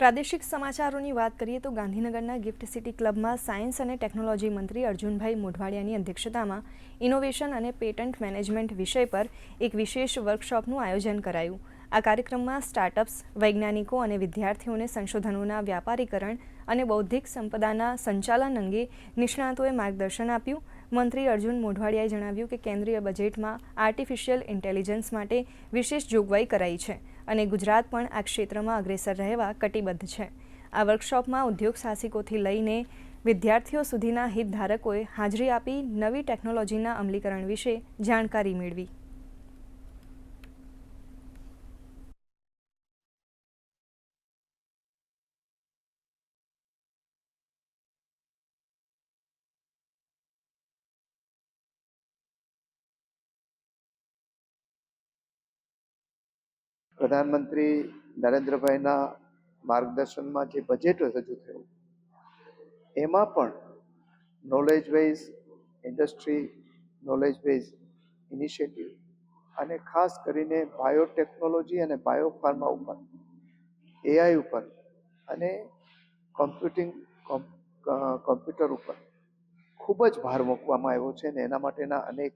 પ્રાદેશિક સમાચારોની વાત કરીએ તો ગાંધીનગરના ગિફ્ટ સિટી ક્લબમાં સાયન્સ અને ટેકનોલોજી મંત્રી અર્જુનભાઈ મોઢવાડિયાની અધ્યક્ષતામાં ઇનોવેશન અને પેટન્ટ મેનેજમેન્ટ વિષય પર એક વિશેષ વર્કશોપનું આયોજન કરાયું। આ કાર્યક્રમમાં સ્ટાર્ટઅપ્સ, વૈજ્ઞાનિકો અને વિદ્યાર્થીઓને સંશોધનોના વ્યાપારીકરણ અને બૌદ્ધિક સંપદાના સંચાલન અંગે નિષ્ણાતોએ માર્ગદર્શન આપ્યું। મંત્રી અર્જુન મોઢવાડિયાએ જણાવ્યું કે કેન્દ્રીય બજેટમાં આર્ટિફિશિયલ ઇન્ટેલિજન્સ માટે વિશેષ જોગવાઈ કરાઈ છે અને ગુજરાત પણ આ ક્ષેત્રમાં અગ્રેસર રહેવા કટિબદ્ધ છે। આ વર્કશોપમાં ઉદ્યોગ સાહસિકોથી લઈને વિદ્યાર્થીઓ સુધીના હિતધારકોએ હાજરી આપી નવી ટેકનોલોજીના અમલીકરણ વિશે જાણકારી મેળવી। પ્રધાનમંત્રી નરેન્દ્રભાઈના માર્ગદર્શનમાં જે બજેટ રજૂ થયું એમાં પણ knowledge base industry, knowledge base initiative અને ખાસ કરીને બાયોટેકનોલોજી અને બાયોફાર્મા ઉપર, એઆઈ ઉપર અને કોમ્પ્યુટર ઉપર ખૂબ જ ભાર મૂકવામાં આવ્યો છે અને એના માટેના અનેક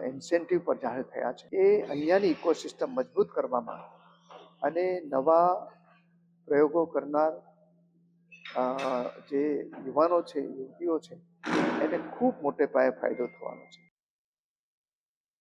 ઇન્સેન્ટિવ પર જાહેર થયા છે। એ અહીંયાની ઇકોસિસ્ટમ મજબૂત કરવામાં અને નવા પ્રયોગો કરનાર જે યુવાનો છે, યુવતીઓ છે, એને ખૂબ મોટે પાયે ફાયદો થવાનો છે।